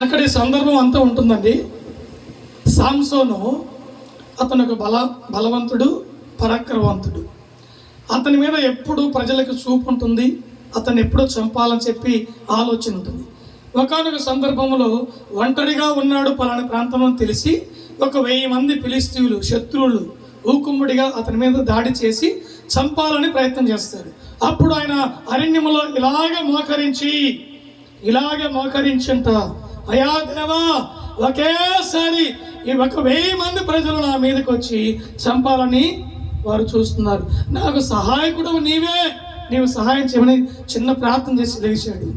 అక్కడి సందర్భం అంతా ఉంటుందండి. సాంసోను అతను ఒక బలవంతుడు, పరాక్రమవంతుడు. అతని మీద ఎప్పుడు ప్రజలకు చూపు ఉంటుంది, అతన్ని ఎప్పుడో చంపాలని చెప్పి ఆలోచన ఉంటుంది. ఒకానొక సందర్భంలో ఒంటరిగా ఉన్నాడు పలానా ప్రాంతంలో తెలిసి 1000 మంది ఫిలిస్తీయులు శత్రువులు ఊకుమ్మడిగా అతని మీద దాడి చేసి చంపాలని ప్రయత్నం చేస్తారు. అప్పుడు ఆయన అరణ్యములో ఇలాగే మోకరించంట, అయా దేవా, ఒకేసారి ఈ 1000 మంది ప్రజలు నా మీదకి వచ్చి చంపాలని వారు చూస్తున్నారు, నాకు సహాయకుడు నీవు సహాయం చేయమని చిన్న ప్రార్థన చేసి లేచాడు.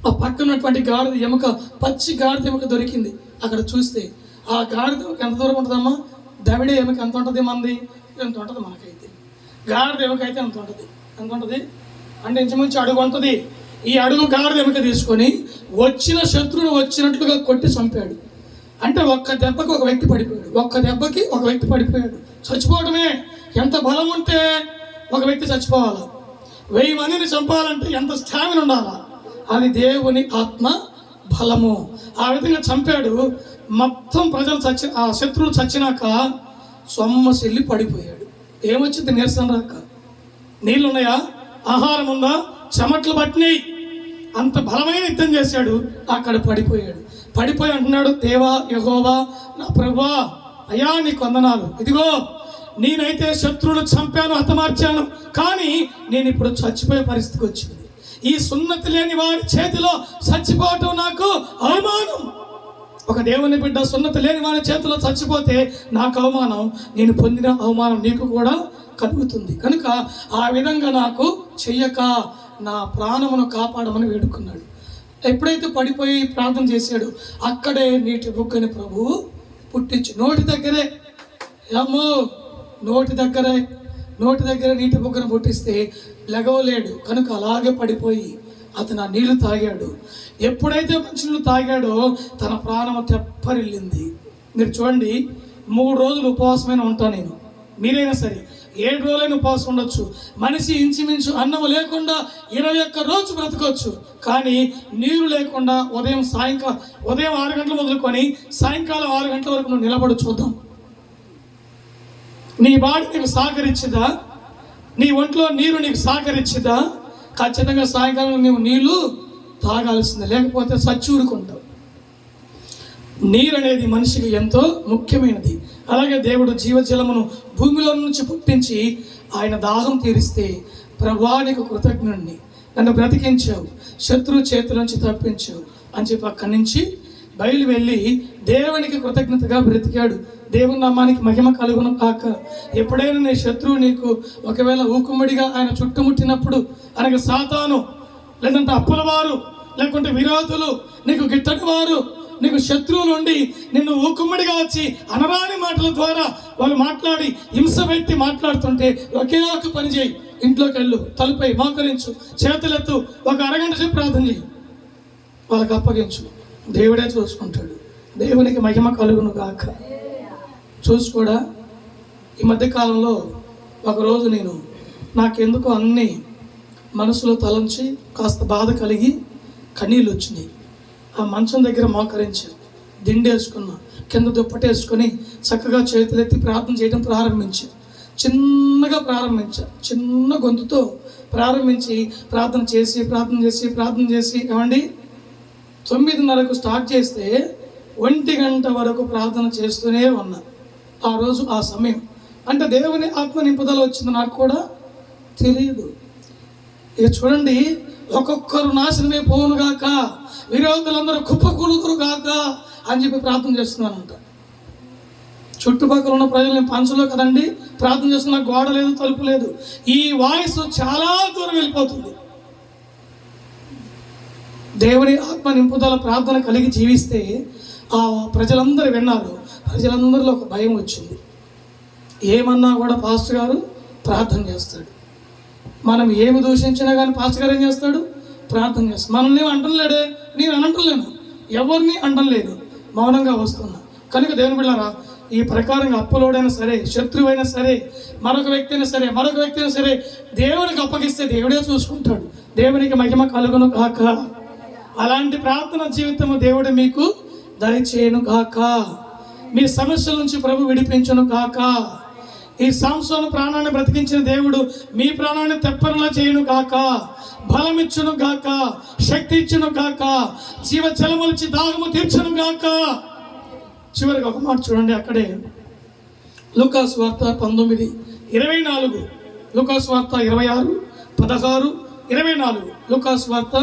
ఆ పక్కన ఉన్నటువంటి గాడిద ఎముక, పచ్చి గాడిద ఎముక దొరికింది. అక్కడ చూస్తే ఆ గాడిద ఎముక ఎంత దూరం ఉంటుందమ్మా? దవిడే ఎముక ఎంత ఉంటుంది? మంది ఎంత ఉంటుంది? మనకైతే గాడిద ఎముక అయితే ఎంత ఉంటుంది అంటే ఇంచుమించు అడుగు ఉంటుంది. ఈ అడుగు గాడిద ఎముక తీసుకొని వచ్చిన శత్రువును వచ్చినట్లుగా కొట్టి చంపాడు. అంటే ఒక్క దెబ్బకి ఒక వ్యక్తి పడిపోయాడు. చచ్చిపోవడమే. ఎంత బలం ఉంటే ఒక వ్యక్తి చచ్చిపోవాలి? 1000 మందిని చంపాలంటే ఎంత స్టామినా ఉండాలా? అది దేవుని ఆత్మ బలము. ఆ విధంగా చంపాడు. మొత్తం ప్రజలు ఆ శత్రువులు చచ్చినాక సొమ్మసిల్లి పడిపోయాడు. ఏమొచ్చింది? నీరసం రాక. నీళ్ళు ఉన్నాయా? ఆహారం ఉందా? చెమట్లు పట్టినాయి. అంత బలమైన యుద్ధం చేశాడు. అక్కడ పడిపోయి అంటున్నాడు, దేవా యెహోవా నా ప్రభువా, అయ్యా నీకు వందనాలు. ఇదిగో నేనైతే శత్రువులు చంపాను, హతమార్చాను, కానీ నేను ఇప్పుడు చచ్చిపోయే పరిస్థితికి వచ్చింది. ఈ సున్నతి లేని వారి చేతిలో చచ్చిపోవటం నాకు అవమానం. ఒక దేవుని బిడ్డ సున్నతి లేని వారి చేతిలో చచ్చిపోతే నాకు అవమానం, నేను పొందిన అవమానం నీకు కూడా కలుగుతుంది. కనుక ఆ విధంగా నాకు చెయ్యక నా ప్రాణమును కాపాడమని వేడుకున్నాడు. ఎప్పుడైతే పడిపోయి ప్రార్థన చేశాడు, అక్కడే నీటి బుగ్గని ప్రభువు పుట్టించి నోటి దగ్గరే నీటి బుగ్గను పుట్టిస్తే లెగవలేడు. కనుక అలాగే పడిపోయి అతను ఆ నీళ్లు తాగాడు. ఎప్పుడైతే మంచినీళ్ళు తాగాడో తన ప్రాణము తెప్పరిల్లింది. మీరు చూడండి, 3 రోజులు ఉపవాసమైన ఉంటాను నేను. మీరైనా సరే 7 రోజులైనా ఉపవాసం ఉండొచ్చు. మనిషి ఇంచుమించు అన్నం లేకుండా 21 రోజు బ్రతకొచ్చు. కానీ నీరు లేకుండా ఉదయం 6 గంటలు మొదలుకొని సాయంకాలం 6 గంటల వరకు నువ్వు నిలబడి చూద్దాం. నీ బాడీ నీకు సహకరించిందా? నీ ఒంట్లో నీరు నీకు సహకరించిందా? ఖచ్చితంగా సాయంకాలం నువ్వు నీళ్లు తాగాల్సిందే, లేకపోతే చచ్చూరుకుంటావు. నీరు అనేది మనిషికి ఎంతో ముఖ్యమైనది. అలాగే దేవుడు జీవజలమును భూమిలో నుంచి పుట్టించి ఆయన దాహం తీరిస్తే, ప్రభువా నీకు కృతజ్ఞుడిని, నన్ను బ్రతికించావు, శత్రువు చేతుల నుంచి తప్పించావు అని చెప్పి అక్కడి నుంచి బయలు వెళ్ళి దేవునికి కృతజ్ఞతగా బ్రతికాడు. దేవుని నామానికి మహిమ కలుగును కాక. ఎప్పుడైనా నీ శత్రువు నీకు ఒకవేళ ఊకుమ్మడిగా ఆయన చుట్టుముట్టినప్పుడు, అనగా సాతాను, లేదంటే అప్పుల వారు, లేకుంటే విరోధులు, నీకు గిట్టని వారు, నీకు శత్రువులు ఉండి నిన్ను ఊకుమ్మడిగా వచ్చి అనరాని మాటల ద్వారా వాళ్ళు మాట్లాడి హింస పెట్టి మాట్లాడుతుంటే ఒకే ఒక పని చేయి, ఇంట్లోకి వెళ్ళు, తలుపై మోకరించు, చేతులెత్తు, ఒక అరగంట సేపు ప్రార్థన చేయి, వాళ్ళకి అప్పగించు, దేవుడే చూసుకుంటాడు. దేవునికి మహిమ కలుగును గాక. చూసుకోడా, ఈ మధ్యకాలంలో ఒకరోజు నాకెందుకు అన్నీ మనసులో తలంచి కాస్త బాధ కలిగి కన్నీళ్ళు వచ్చినాయి. ఆ మంచం దగ్గర మోకరించి దిండేసుకున్నా, కింద దుప్పటేసుకొని చక్కగా చేతులెత్తి ప్రార్థన చేయడం ప్రారంభించా. చిన్న గొంతుతో ప్రారంభించి ప్రార్థన చేసి ఏమండి 9:30కు స్టార్ట్ చేస్తే 1 గంట వరకు ప్రార్థన చేస్తూనే ఉన్నా. ఆ రోజు ఆ సమయం అంటే దేవుని ఆత్మ నింపుదల వచ్చింది నాకు కూడా తెలియదు. ఇక చూడండి, ఒక్కొక్కరు నాశనమే పోవును గాక, విరోధులందరూ కుప్పకూలుదురు గాక అని చెప్పి ప్రార్థన చేస్తున్నానంట. చుట్టుపక్కల ఉన్న ప్రజలు, నేను పంచలో కదండి ప్రార్థన చేస్తున్నా, గోడ లేదు, తలుపు లేదు. ఈ వాయిస్ చాలా దూరం వెళ్ళిపోతుంది. దేవుని ఆత్మ నింపుదల ప్రార్థన కలిగి జీవిస్తే ఆ ప్రజలందరూ విన్నారు. ప్రజలందరిలో ఒక భయం వచ్చింది. ఏమన్నా కూడా పాస్టర్ గారు ప్రార్థన చేస్తాడు. మనం ఏమి దూషించినా కానీ పాస్టర్ గారు ఏం చేస్తాడు? ప్రార్థన చేస్తాడు. మనల్ని ఏమి అంటలేడే, నేను అంటలేను, ఎవరిని అంటలేదు, మౌనంగా వస్తున్నా. కనుక దేవుని బిడ్డలారా, ఈ ప్రకారంగా అప్పులోడైనా సరే, శత్రువైనా సరే, మరొక వ్యక్తి అయినా సరే దేవునికి అప్పగిస్తే దేవుడే చూసుకుంటాడు. దేవునికి మహిమ కలుగును కాక. అలాంటి ప్రార్థన జీవితం దేవుడు మీకు దయచేయను గాక. మీ సమస్యల నుంచి ప్రభు విడిపించును గాక. ఈ సంసోను ప్రాణాన్ని బ్రతికించిన దేవుడు మీ ప్రాణాన్ని తెప్పరిలా చేయను గాక. బలమిచ్చును గాక, శక్తి ఇచ్చును గాక, జీవ జలములిచ్చి దాహము తీర్చును గాక. చివరికి ఒక మాట చూడండి, అక్కడే లూకాసు వార్త 19:24, లూకాసు వార్త 26:16, 24, లూకాసు వార్త